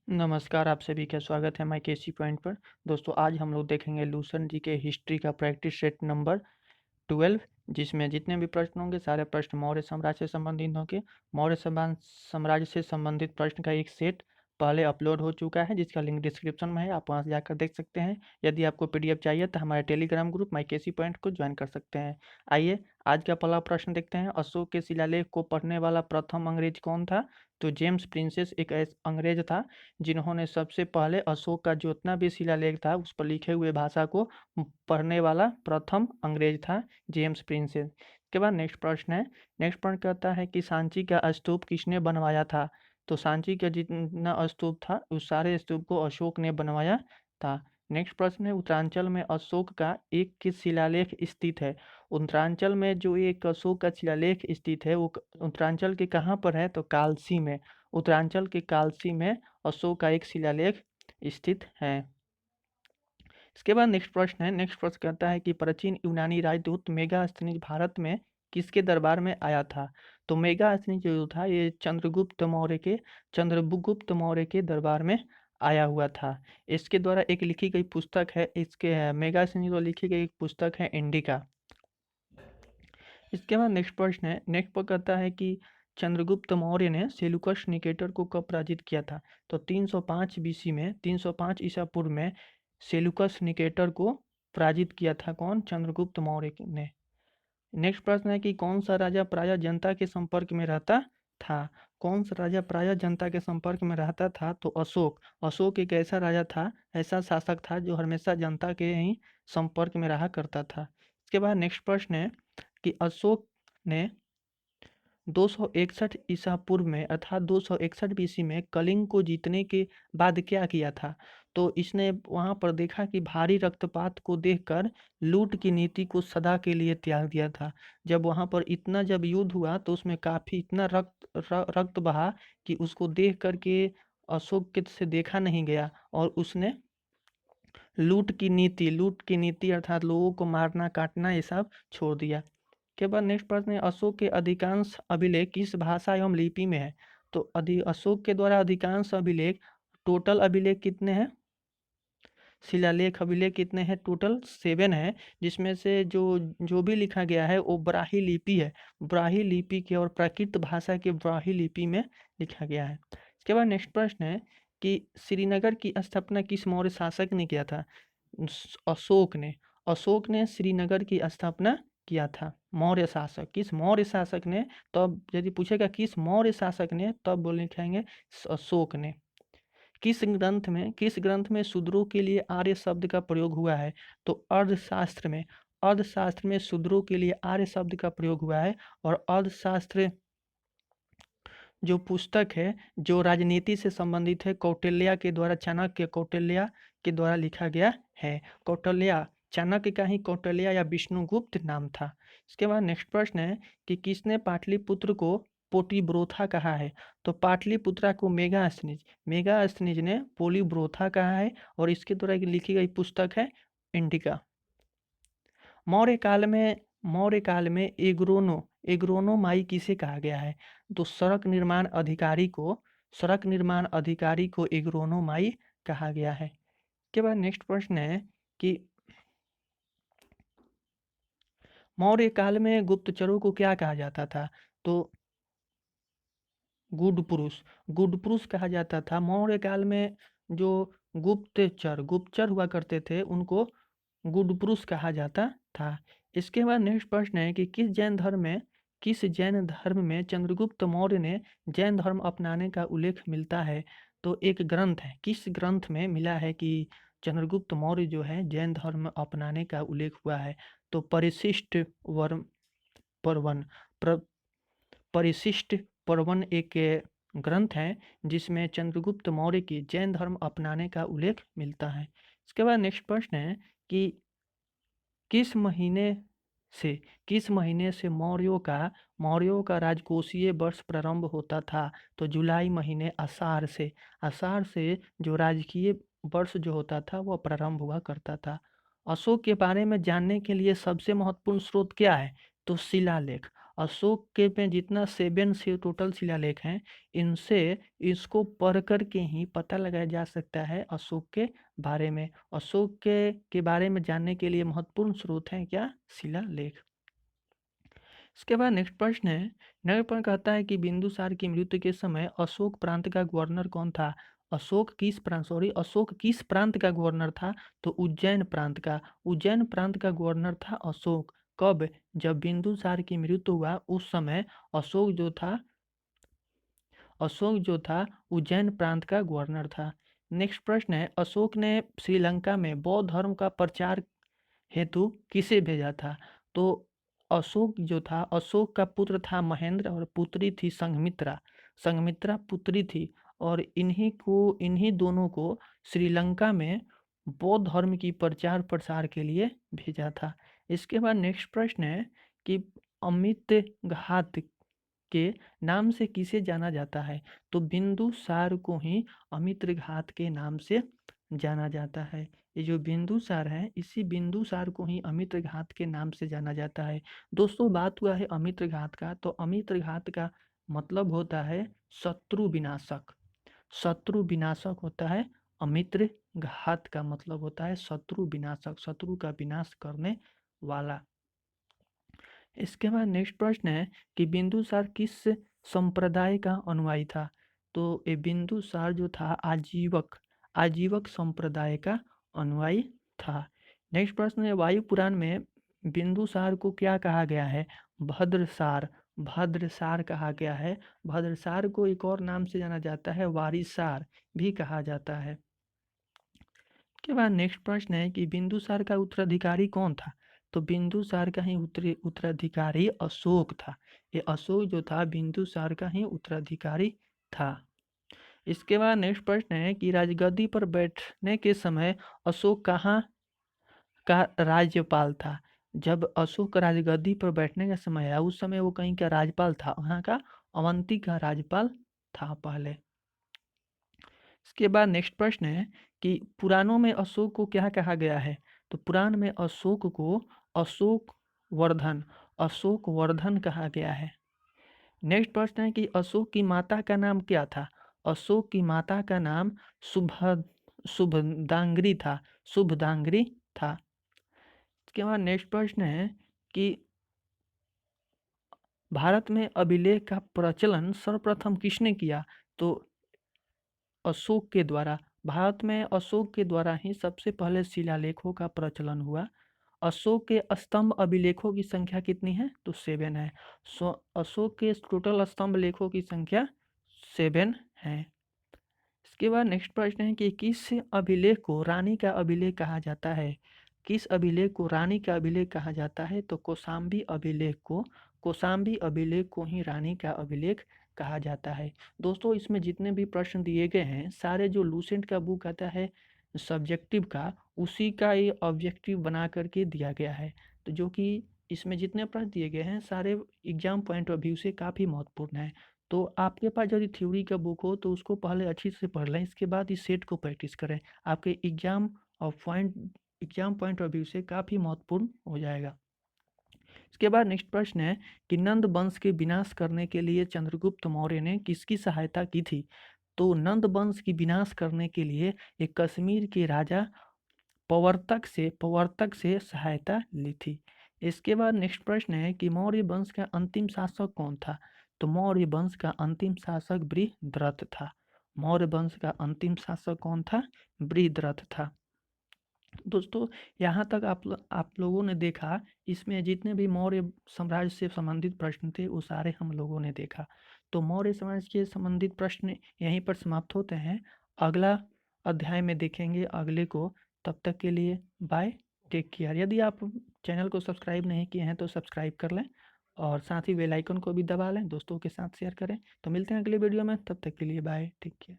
नमस्कार, आप सभी का स्वागत है माय केसी पॉइंट पर। दोस्तों, आज हम लोग देखेंगे लूसेंट जी के हिस्ट्री का प्रैक्टिस सेट नंबर 12, जिसमें जितने भी प्रश्न होंगे सारे प्रश्न मौर्य साम्राज्य से संबंधित होंगे। साम्राज्य से संबंधित प्रश्न का एक सेट पहले अपलोड हो चुका है, जिसका लिंक डिस्क्रिप्शन में है, आप वहां से जाकर देख सकते हैं। यदि आपको पीडीएफ चाहिए तो हमारे Telegram group my KC point को ज्वाइन कर सकते हैं। आइए आज का पहला प्रश्न देखते हैं। अशोक के शिलालेख को पढ़ने वाला प्रथम अंग्रेज कौन था? तो जेम्स प्रिंसेस एक अंग्रेज था जिन्होंने सबसे पहले अशोक का जितना भी शिलालेख था उस पर लिखे हुए भाषा को पढ़ने वाला प्रथम अंग्रेज था जेम्स प्रिंसेस। इसके बाद नेक्स्ट प्रश्न है। नेक्स्ट प्रश्न कहता है कि सांची का स्तूप किसने बनवाया था? तो सांची का जितना स्तूप था उस सारे स्तूप को अशोक ने बनवाया था। नेक्स्ट प्रश्न है, उत्तरांचल में अशोक का एक किस शिलालेख स्थित है? उत्तरांचल में जो एक अशोक का शिलालेख स्थित है वो उत्तरांचल के कहाँ पर है? तो कालसी में। उत्तरांचल के कालसी में अशोक का एक शिलालेख स्थित है। इसके बाद नेक्स्ट प्रश्न है। नेक्स्ट प्रश्न कहता है कि प्राचीन यूनानी राजदूत मेगास्थनीज भारत में किसके दरबार में आया था? तो मेगास्थनीज जो था ये चंद्रगुप्त मौर्य के दरबार में आया हुआ था। इसके द्वारा एक लिखी गई पुस्तक है, इसके मेगास्थनीज द्वारा लिखी गई एक पुस्तक है इंडिका। इसके बाद नेक्स्ट प्रश्न है। नेक्स्ट पर कहता है कि चंद्रगुप्त मौर्य ने सेल्यूकस निकेटर को कब पराजित किया था? तो 305 बीसी में, 305 ईसा पूर्व में सेल्यूकस निकेटर को पराजित किया था। कौन? चंद्रगुप्त मौर्य ने। नेक्स्ट प्रश्न है कि कौन सा राजा प्रायः जनता के संपर्क में रहता था? कौन सा राजा प्रायः जनता के संपर्क में रहता था? तो अशोक। अशोक एक ऐसा राजा था, ऐसा शासक था जो हमेशा जनता के ही संपर्क में रहा करता था। इसके बाद नेक्स्ट प्रश्न है कि अशोक ने 261 ईसा पूर्व में अर्थात 261 बीसी में कलिंग को जीतने के बाद क्या किया था? तो इसने वहां पर देखा कि भारी रक्तपात को देखकर लूट की नीति को सदा के लिए त्याग दिया था। जब वहां पर इतना जब युद्ध हुआ तो उसमें काफी इतना रक्त बहा कि उसको देख करके अशोक के से देखा नहीं गया और उसने लूट की नीति अर्थात लोगों को मारना काटना ये सब छोड़ दिया। के बाद नेक्स्ट प्रश्न है, अशोक के अधिकांश अभिलेख किस भाषा एवं लिपि में है? तो अशोक के द्वारा अधिकांश अभिलेख, टोटल अभिलेख कितने हैं? शिलालेख अभिलेख कितने हैं? टोटल 7 है, जिसमें से जो जो भी लिखा गया है वो ब्राही लिपि है। ब्राही लिपि के और प्राकृत भाषा के ब्राही लिपि में लिखा गया है। इसके बाद नेक्स्ट प्रश्न है कि श्रीनगर की स्थापना किस मौर्य शासक ने किया था? अशोक ने। अशोक ने श्रीनगर की स्थापना किया था। मौर्य शासक, किस मौर्य शासक ने? तो अब यदि पूछेगा किस मौर्य शासक ने, तब बोल लिखेंगे अशोक ने। किस ग्रंथ में शूद्रों के लिए आर्य शब्द का प्रयोग हुआ है? तो अर्थशास्त्र में शूद्रों के लिए आर्य शब्द का प्रयोग हुआ है। और अर्थशास्त्र जो पुस्तक है जो राजनीति से संबंधित है, कौटिल्य के द्वारा, चाणक्य कौटिल्य के द्वारा लिखा गया है। कौटिल्य, चाणक्य का ही कौटिल्य या विष्णुगुप्त नाम था। इसके बाद नेक्स्ट प्रश्न है कि किसने पाटलिपुत्र को पोटिब्रोथा कहा है? तो पाटलिपुत्रा को मेगास्थनीज ने पोलिब्रोथा कहा है और इसके द्वारा लिखी गई पुस्तक है इंडिका। मौर्य काल में एग्रोनोमाई किसे कहा गया है? तो सड़क निर्माण अधिकारी को एग्रोनोमाई कहा गया है। के बाद नेक्स्ट प्रश्न है कि मौर्य काल में गुप्तचरों को क्या कहा जाता था? तो गुड पुरुष कहा जाता था। मौर्य काल में जो गुप्तचर हुआ करते थे उनको गुड पुरुष कहा जाता था। इसके बाद नेक्स्ट प्रश्न है कि किस जैन धर्म में चंद्रगुप्त मौर्य ने जैन धर्म अपनाने का उल्लेख मिलता है? तो एक ग्रंथ है, किस ग्रंथ में मिला है कि चंद्रगुप्त मौर्य जो है जैन धर्म अपनाने का उल्लेख हुआ है? तो पर्वन प्र- परिशिष्ट पर्वन एक ग्रंथ है जिसमें चंद्रगुप्त मौर्य की जैन धर्म अपनाने का उल्लेख मिलता है। इसके बाद नेक्स्ट प्रश्न है कि किस महीने किस महीने से मौर्यों का राजकोषीय वर्ष प्रारंभ होता था? तो जुलाई महीने, आषाढ़ से जो राजकीय वर्ष जो होता था वह प्रारंभ हुआ करता था। अशोक के बारे में जानने के लिए सबसे महत्वपूर्ण स्रोत क्या है? तो शिलालेख। अशोक के में जितना 7 से टोटल शिलालेख हैं, इनसे इसको पढ़ कर के ही पता लगाया जा सकता है अशोक के बारे में। अशोक के बारे में जानने के लिए महत्वपूर्ण स्रोत हैं क्या? शिलालेख। इसके बाद नेक्स्ट प्रश्न है, नेक्स्ट प्रश्न कहता है कि बिंदुसार की मृत्यु के समय अशोक प्रांत का गवर्नर कौन था? अशोक किस प्रांत का गवर्नर था? तो उज्जैन प्रांत का। उज्जैन प्रांत का गवर्नर था अशोक। कब? जब बिंदुसार की मृत्यु हुआ उस समय अशोक जो था उज्जैन प्रांत का गवर्नर था। नेक्स्ट प्रश्न है, अशोक ने श्रीलंका में बौद्ध धर्म का प्रचार हेतु किसे भेजा था? तो अशोक का पुत्र था महेंद्र और पुत्री थी संघमित्रा। संघमित्रा पुत्री थी और इन्हीं दोनों को श्रीलंका में बौद्ध धर्म की प्रचार प्रसार के लिए भेजा था। इसके बाद नेक्स्ट प्रश्न है कि अमित घात के नाम से किसे जाना जाता है? तो बिंदुसार को ही अमित्र घात के नाम से जाना जाता है। ये जो बिंदुसार है, इसी बिंदुसार को ही अमित्र घात के नाम से जाना जाता है। दोस्तों, बात हुआ है अमित्र घात का, तो अमित्र घात का मतलब होता है शत्रु विनाशक। शत्रु विनाशक होता है अमित्र घात का मतलब होता है शत्रु विनाशक, शत्रु का विनाश करने वाला। इसके बाद नेक्स्ट प्रश्न है कि बिंदुसार किस संप्रदाय का अनुयायी था? तो ये बिंदुसार जो था आजीवक संप्रदाय का अनुयायी था। नेक्स्ट प्रश्न है, वायु पुराण में बिंदुसार को क्या कहा गया है? भद्रसार कहा गया है। भद्रसार को एक और नाम से जाना जाता है वारिसार भी कहा जाता है। के बाद नेक्स्ट प्रश्न है कि बिंदुसार का उत्तराधिकारी कौन था? तो बिंदुसार का ही उत्तराधिकारी अशोक था। ये अशोक जो था बिंदुसार का ही उत्तराधिकारी था। इसके बाद नेक्स्ट प्रश्न है कि राजगद्दी पर बैठने के समय अशोक कहाँ का राज्यपाल था? जब अशोक राजगद्दी पर बैठने का समय आया उस समय वो कहीं का राज्यपाल था, वहाँ का अवंती का राज्यपाल था पहले। इसके बाद नेक्स्ट प्रश्न है कि पुराणों में अशोक को क्या कहा गया है? तो पुराण में अशोक को अशोक वर्धन कहा गया है। नेक्स्ट प्रश्न है कि अशोक की माता का नाम क्या था? अशोक की माता का नाम शुभदांगरी था। इसके बाद नेक्स्ट प्रश्न है कि भारत में अभिलेख का प्रचलन सर्वप्रथम किसने किया? तो अशोक के द्वारा। भारत में अशोक के द्वारा ही सबसे पहले शिलालेखों का प्रचलन हुआ। अशोक के स्तंभ अभिलेखों की संख्या कितनी है? तो 7 है। अशोक के टोटल स्तंभ लेखों की संख्या 7 है। इसके बाद नेक्स्ट प्रश्न है कि किस अभिलेख को रानी का अभिलेख कहा जाता है? किस अभिलेख को रानी का अभिलेख कहा जाता है? तो कौशाम्बी अभिलेख को ही रानी का अभिलेख कहा जाता है। दोस्तों, इसमें जितने भी प्रश्न दिए गए हैं सारे जो लूसेंट का बुक आता है सब्जेक्टिव का, उसी का ये ऑब्जेक्टिव बना करके दिया गया है। तो जो कि इसमें जितने प्रश्न दिए गए हैं सारे एग्जाम पॉइंट ऑफ व्यू से काफ़ी महत्वपूर्ण है। तो आपके पास यदि थ्योरी का बुक हो तो उसको पहले अच्छी से पढ़ लें, इसके बाद इस सेट को प्रैक्टिस करें। आपके एग्जाम पॉइंट ऑफ व्यू से काफ़ी महत्वपूर्ण हो जाएगा। इसके बाद नेक्स्ट प्रश्न है कि नंद वंश के विनाश करने के लिए चंद्रगुप्त मौर्य ने किसकी सहायता की थी? तो नंद वंश की विनाश करने के लिए एक कश्मीर के राजा पवर्तक से सहायता ली थी। इसके बाद नेक्स्ट प्रश्न है कि मौर्य वंश का अंतिम शासक कौन था? तो मौर्य वंश का अंतिम शासक बृहद्रथ था। मौर्य वंश का अंतिम शासक कौन था? बृहद्रथ था। दोस्तों, यहाँ तक आप लोगों ने देखा, इसमें जितने भी मौर्य साम्राज्य से संबंधित प्रश्न थे वो सारे हम लोगों ने देखा। तो मौर्य साम्राज्य के संबंधित प्रश्न यहीं पर समाप्त होते हैं। अगला अध्याय में देखेंगे अगले को। तब तक के लिए बाय, टेक केयर। यदि आप चैनल को सब्सक्राइब नहीं किए हैं तो सब्सक्राइब कर लें और साथ ही बेल आइकन को भी दबा लें, दोस्तों के साथ शेयर करें। तो मिलते हैं अगले वीडियो में, तब तक के लिए बाय, टेक केयर।